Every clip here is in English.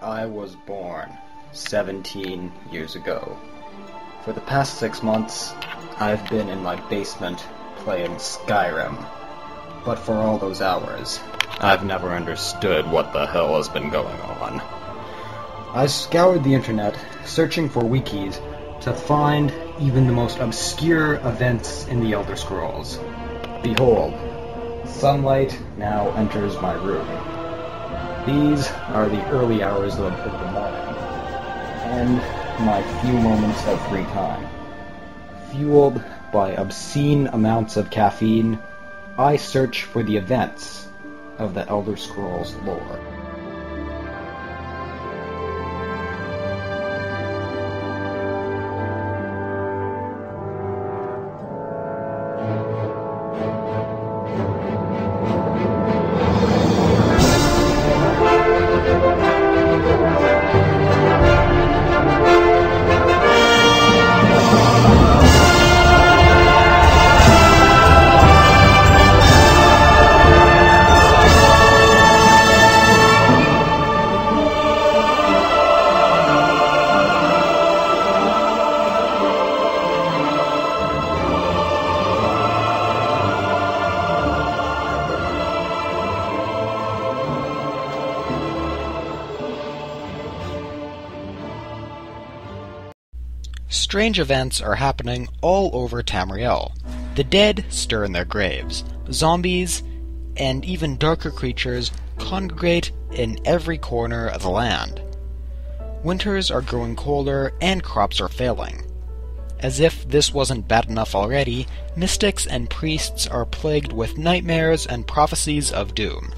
I was born 17 years ago. For the past 6 months, I've been in my basement playing Skyrim. But for all those hours, I've never understood what the hell has been going on. I scoured the internet, searching for wikis, to find even the most obscure events in the Elder Scrolls. Behold, sunlight now enters my room. These are the early hours of the morning, and my few moments of free time. Fueled by obscene amounts of caffeine, I search for the events of the Elder Scrolls lore. Strange events are happening all over Tamriel. The dead stir in their graves. Zombies and even darker creatures congregate in every corner of the land. Winters are growing colder and crops are failing. As if this wasn't bad enough already, mystics and priests are plagued with nightmares and prophecies of doom.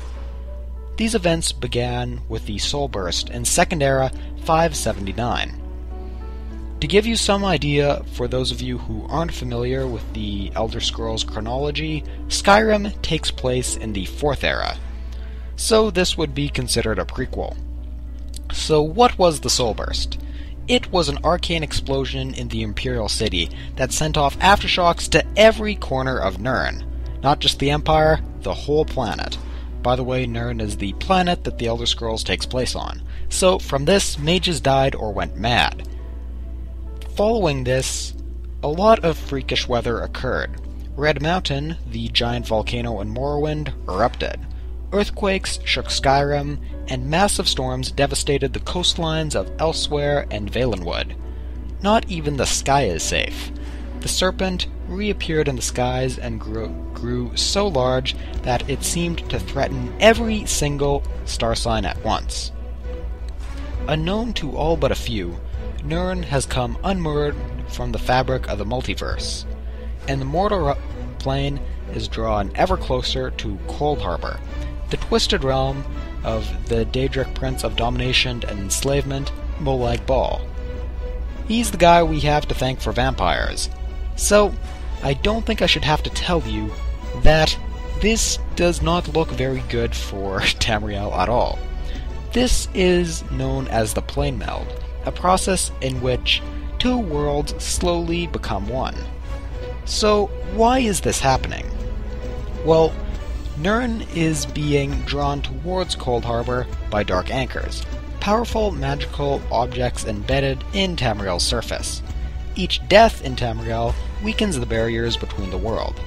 These events began with the Soulburst in Second Era 579. To give you some idea, for those of you who aren't familiar with the Elder Scrolls chronology, Skyrim takes place in the 4th Era, so this would be considered a prequel. So what was the Soulburst? It was an arcane explosion in the Imperial City that sent off aftershocks to every corner of Nirn. Not just the Empire, the whole planet. By the way, Nirn is the planet that the Elder Scrolls takes place on. So from this, mages died or went mad. Following this, a lot of freakish weather occurred. Red Mountain, the giant volcano in Morrowind, erupted. Earthquakes shook Skyrim, and massive storms devastated the coastlines of Elsewhere and Valenwood. Not even the sky is safe. The serpent reappeared in the skies and grew so large that it seemed to threaten every single star sign at once. Unknown to all but a few, Nirn has come unmoored from the fabric of the multiverse, and the mortal plane is drawn ever closer to Cold Harbor, the twisted realm of the Daedric Prince of Domination and Enslavement, Molag Bal. He's the guy we have to thank for vampires. So, I don't think I should have to tell you that this does not look very good for Tamriel at all. This is known as the plane meld, a process in which two worlds slowly become one. So, why is this happening? Well, Nirn is being drawn towards Cold Harbor by dark anchors, powerful magical objects embedded in Tamriel's surface. Each death in Tamriel weakens the barriers between the worlds.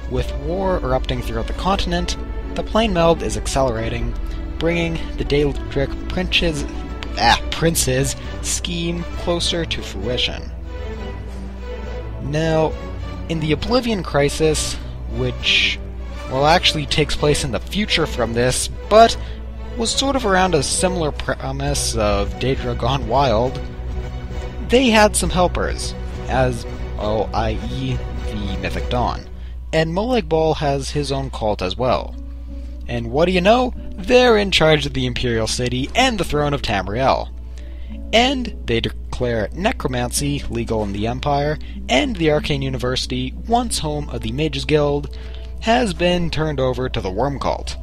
With war erupting throughout the continent, the plane meld is accelerating, bringing the Daedric Prince's scheme closer to fruition. Now, in the Oblivion Crisis, which, well, actually takes place in the future from this, but was sort of around a similar premise of Daedra gone wild, they had some helpers, i.e. the Mythic Dawn, and Molag Bal has his own cult as well. And what do you know? They're in charge of the Imperial City and the throne of Tamriel. And they declare necromancy legal in the Empire, and the Arcane University, once home of the Mages Guild, has been turned over to the Worm Cult,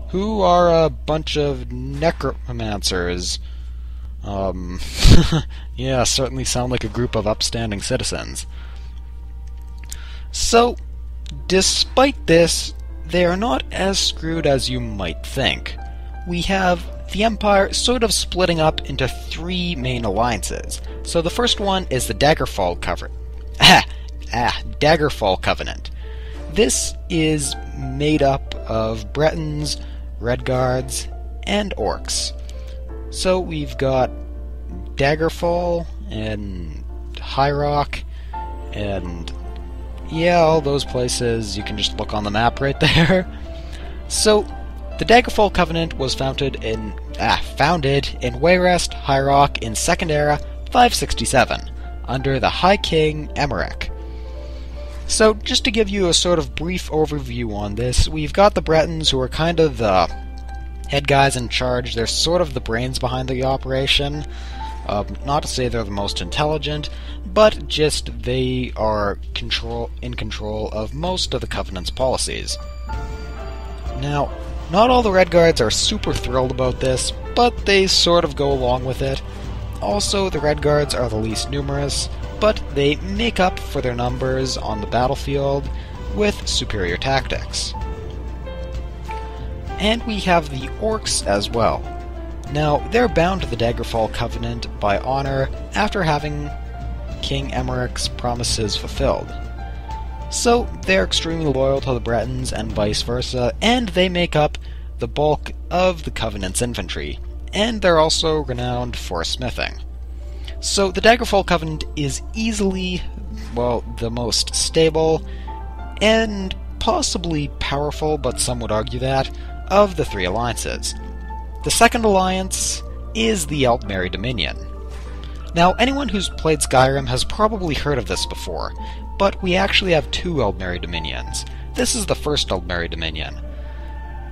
who are a bunch of necromancers. Yeah, certainly sound like a group of upstanding citizens. So, despite this, they are not as screwed as you might think. We have the Empire sort of splitting up into three main alliances. So the first one is the Daggefall Covenant. This is made up of Bretons, Redguards, and Orcs. So we've got Daggefall and High Rock, and yeah, all those places. You can just look on the map right there. So the Daggefall Covenant was founded in Wayrest, High Rock in Second Era 567, under the High King Emeric. So, just to give you a sort of brief overview on this, we've got the Bretons, who are kind of the head guys in charge. They're sort of the brains behind the operation. Not to say they're the most intelligent, but just they are in control of most of the Covenant's policies. Now, not all the Redguards are super thrilled about this, but they sort of go along with it. Also, the Redguards are the least numerous, but they make up for their numbers on the battlefield with superior tactics. And we have the Orcs as well. Now, they're bound to the Daggefall Covenant by honor after having King Emeric's promises fulfilled. So, they're extremely loyal to the Bretons and vice versa, and they make up the bulk of the Covenant's infantry, and they're also renowned for smithing. So, the Daggefall Covenant is easily, the most stable, and possibly powerful, but some would argue that, of the three alliances. The second alliance is the Aldmeri Dominion. Now, anyone who's played Skyrim has probably heard of this before, but we actually have two Aldmeri Dominions. This is the first Aldmeri Dominion,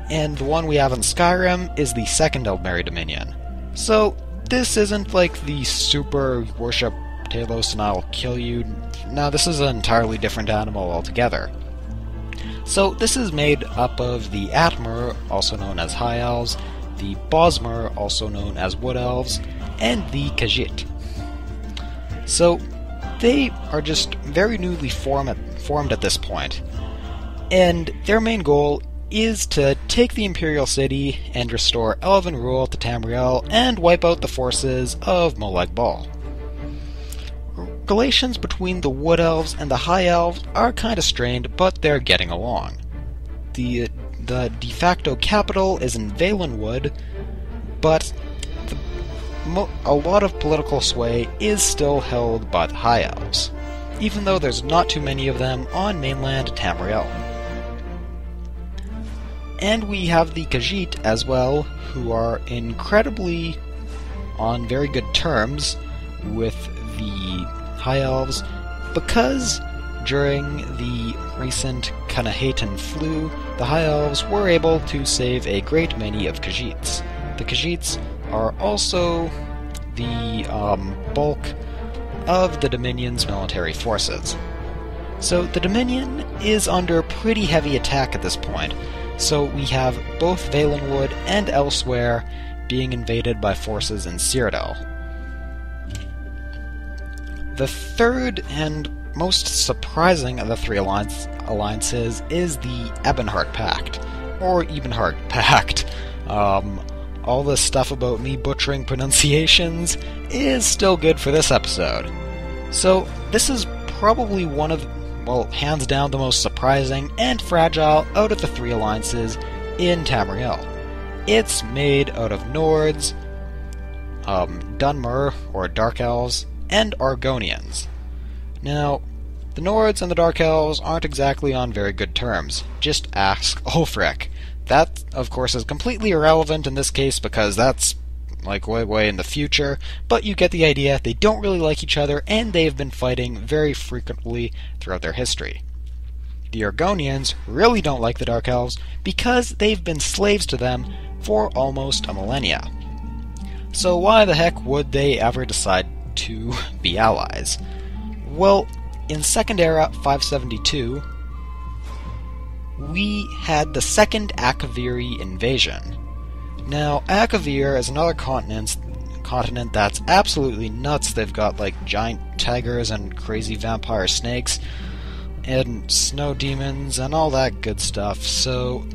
and the one we have in Skyrim is the second Aldmeri Dominion. So, this isn't like the super worship Talos and I'll kill you. No, this is an entirely different animal altogether. So, this is made up of the Atmer, also known as High Elves, the Bosmer, also known as Wood Elves, and the Khajit. So, they are just very newly formed at this point, and their main goal is to take the Imperial City and restore Elven rule to Tamriel and wipe out the forces of Molag Bal. Relations between the Wood Elves and the High Elves are kind of strained, but they're getting along. The de facto capital is in Valenwood, but a lot of political sway is still held by the High Elves, even though there's not too many of them on mainland Tamriel. And we have the Khajit as well, who are incredibly on very good terms with the High Elves, because during the recent Khanate flu, the High Elves were able to save a great many of Khajits. The Khajits are also the bulk of the Dominion's military forces. So the Dominion is under pretty heavy attack at this point, so we have both Valenwood and elsewhere being invaded by forces in Cyrodiil. The third and most surprising of the three alliances is the Ebonheart Pact, or Ebonheart Pact. All this stuff about me butchering pronunciations is still good for this episode. So, this is probably one of, hands down the most surprising and fragile out of the three alliances in Tamriel. It's made out of Nords, Dunmer, or Dark Elves, and Argonians. Now, the Nords and the Dark Elves aren't exactly on very good terms. Just ask Ulfric. That, of course, is completely irrelevant in this case because that's, way in the future, but you get the idea. They don't really like each other, and they've been fighting very frequently throughout their history. The Argonians really don't like the Dark Elves because they've been slaves to them for almost a millennia. So why the heck would they ever decide to be allies? Well, in Second Era 572, we had the Second Akaviri invasion. Now, Akavir is another continent that's absolutely nuts. They've got, giant tigers and crazy vampire snakes, and snow demons, and all that good stuff, so...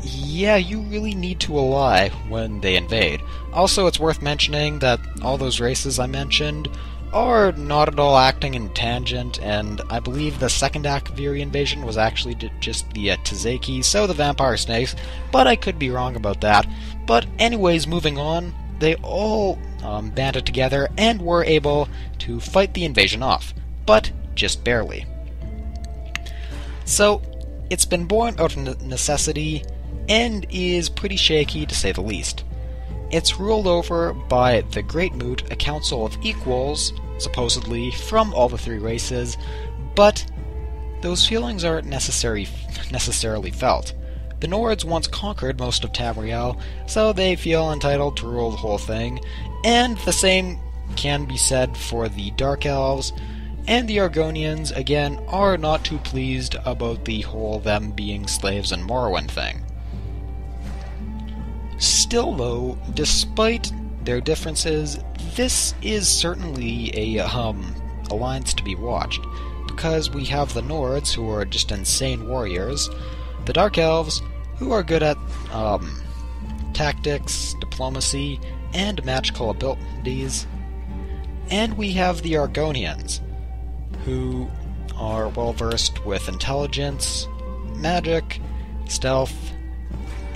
yeah, you really need to ally when they invade. Also, it's worth mentioning that all those races I mentioned are not at all acting in tangent, and I believe the second Akaviri invasion was actually just the Tzeki, so the vampire snakes, but I could be wrong about that. But anyways, moving on, they all banded together and were able to fight the invasion off, but just barely. So, it's been born out of necessity, and is pretty shaky to say the least. It's ruled over by the Great Moot, a council of equals, supposedly, from all the three races, but those feelings aren't necessarily felt. The Nords once conquered most of Tamriel, so they feel entitled to rule the whole thing, and the same can be said for the Dark Elves, and the Argonians, again, are not too pleased about the whole them being slaves in Morrowind thing. Still though, despite their differences, this is certainly a alliance to be watched, because we have the Nords, who are just insane warriors, the Dark Elves, who are good at tactics, diplomacy, and magical abilities, and we have the Argonians, who are well versed with intelligence, magic, stealth,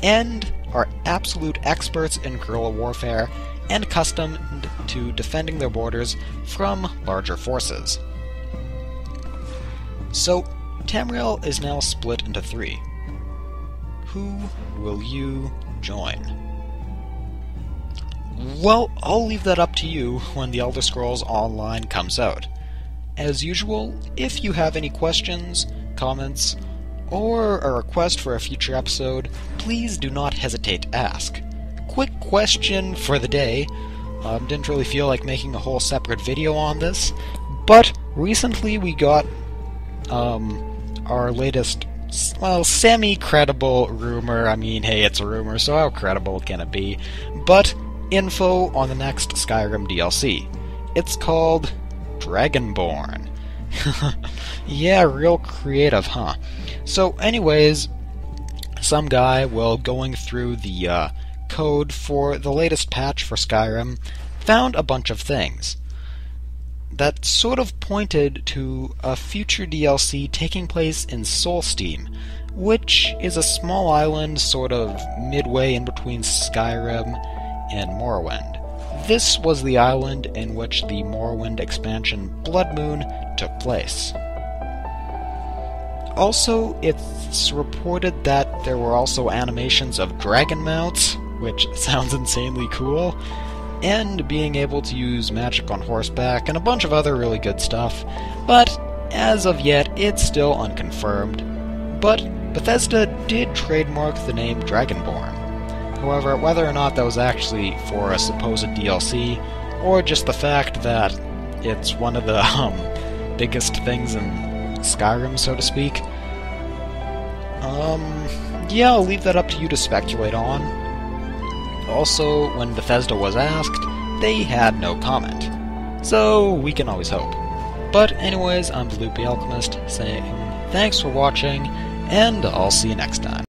and are absolute experts in guerrilla warfare and accustomed to defending their borders from larger forces. So, Tamriel is now split into three. Who will you join? Well, I'll leave that up to you when The Elder Scrolls Online comes out. As usual, if you have any questions, comments, or a request for a future episode, please do not hesitate to ask. Quick question for the day. Didn't really feel like making a whole separate video on this, but recently we got our latest, well, semi-credible rumor. I mean, hey, it's a rumor, so how credible can it be? But info on the next Skyrim DLC. It's called Dragonborn. Yeah, real creative, huh? So anyways, some guy, while going through the code for the latest patch for Skyrim, found a bunch of things that sort of pointed to a future DLC taking place in Solsteam, which is a small island sort of midway in between Skyrim and Morrowind. This was the island in which the Morrowind expansion Blood Moon took place. Also, it's reported that there were also animations of dragon mounts, which sounds insanely cool, and being able to use magic on horseback, and a bunch of other really good stuff, but as of yet, it's still unconfirmed. But Bethesda did trademark the name Dragonborn. However, whether or not that was actually for a supposed DLC, or just the fact that it's one of the biggest things in Skyrim, so to speak, yeah, I'll leave that up to you to speculate on. Also, when Bethesda was asked, they had no comment. So, we can always hope. But anyways, I'm TheLoopyAlchemist, saying thanks for watching, and I'll see you next time.